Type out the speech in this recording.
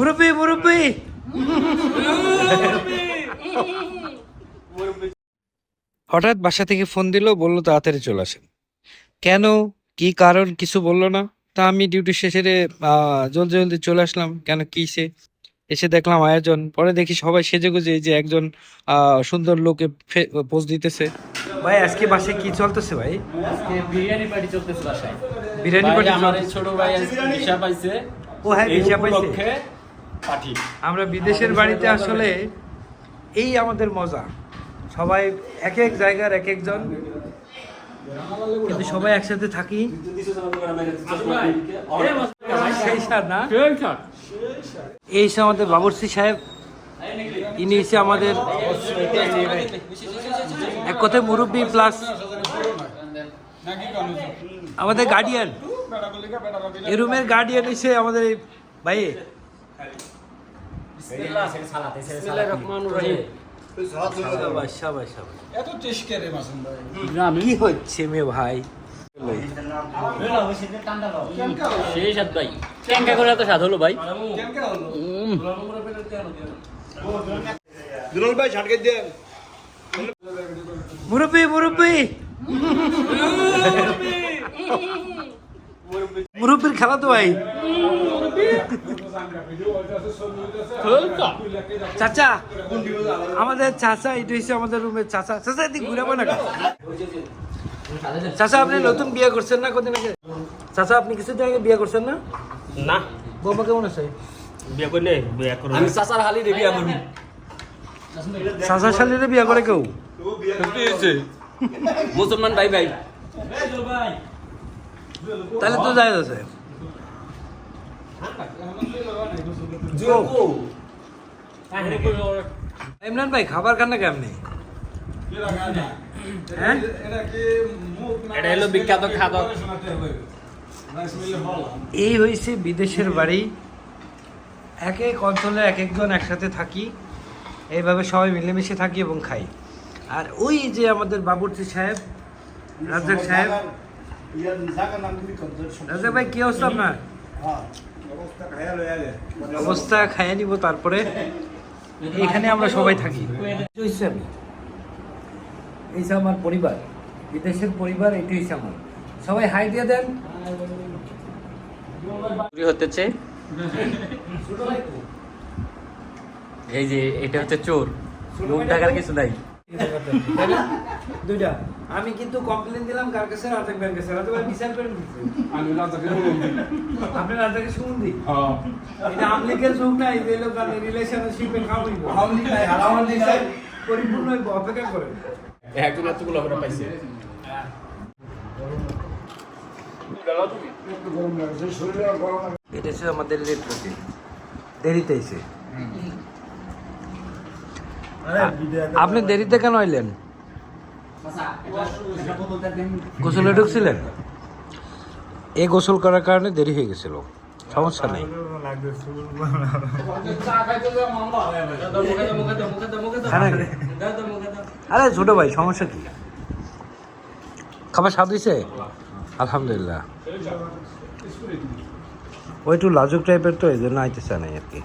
মুরব্বি মুরব্বি হঠাৎ বাসা থেকে ফোন দিল, বললো তাড়াতাড়ি চলে আসেন। কেন, কি কারণ কিছু বললো না। তা আমি ডিউটি শেষে জলদি জলদি চলে আসলাম। কেন কিসে এসে দেখলাম আয়োজন, পরে দেখি সবাই সেজেগুজে এই যে একজন সুন্দর লোকে পোজ দিতেছে। ভাই আজকে বাসায় কি চলতেছে ভাই? আজকে বিরিয়ানি পার্টি চলতেছে বাসায়। বিরিয়ানি পার্টি আমার ছোট ভাই ভিসা পাইছে। ও হ্যাঁ, ভিসা পাইছে। পার্টি আমরা বিদেশের বাড়িতে আসলে এই আমাদের মজা। সবাই এক এক জায়গার এক একজন, কিন্তু সবাই একসাথে থাকি। সেই স্বাদ না? এই সে আমাদের বাবুর্চি সাহেব, ইনি হচ্ছে আমাদের এক কথায় মুরব্বী প্লাস আমাদের গার্ডিয়ান। এই রুমের গার্ডিয়ান হচ্ছে আমাদের এই ভাই। কি হচ্ছে মে ভাই? সেই স্বাদ ভাই, ক্যাঙ্কা করে এত স্বাদ হলো ভাই। মুরব্বি মুরব্বি মুরব্বির খেলা তো ভাই। চাচা, আমাদের চাচা, এটা হচ্ছে আমাদের রুমের চাচা। চাচা এদিকে ঘুরাবো না। চাচা আপনি নতুন বিয়ে করছেন না কদিন আগে? চাচা আপনি কিছুদিন আগে বিয়ে করছেন না? না, বৌমা কেমন আছে? বিয়ে করলে আমি চাচার হালি রে বিয়ে করব। চাচা শালিরে বিয়ে করে কেউ? মুসলমান ভাই ভাই। তাহলে তো যায় আছে। ইমরান ভাই খাবার খান না কেমনি? হ্যাঁ, এটা হলো বিখ্যাত খাবার। এই হয়েছে বিদেশের বাড়ি। এক এক অঞ্চলে এক একজন একসাথে থাকি, এইভাবে সবাই মিলেমিশে থাকি এবং খাই। আর ওই যে আমাদের বাবুর্চি সাহেব, রাজ্জাক সাহেব। রাজ্জাক ভাই কি অবস্থা আপনার? অবস্থা খাইয়ে নিব, তারপরে এখানে আমরা সবাই থাকি। এই যে আমার পরিবার, বিদেশের পরিবার, এটি হচ্ছে আমার। সবাই হাই দিয়ে দেন। হতেছে এই যে এটা হচ্ছে চোর, লোক টাকার কিছু নাই। দুইটা আমি কিন্তু কমপ্লেন দিলাম কার কাছে? রাজাক ভাইয়ের কাছে। রাজাক ভাই বিচার করেন। আমি রাজাকে আপনি রাজাকে সুমন্দি? এটা আমলিকের যুগ না, এই লোক রিলেশনশিপে খাওয়াই পরিপূর্ণ অপেক্ষা করে। একজন এতগুলো আমরা পাইছে। এটা হচ্ছে আমাদের লেট রুটিন, দেরিতে এসে। আপনি দেরিতে কেন আইলেন? গোসলে ঢুকছিলেন? এই গোসল করার কারণে দেরি হয়ে গেছিল, সমস্যা নেই। আরে ছোট ভাই, সমস্যা কি? খাবার স্বাদ হয়েছে? আলহামদুলিল্লাহ। ওই একটু লাজুক টাইপের, তো এই জন্য আইতে চায় নাই আর কি।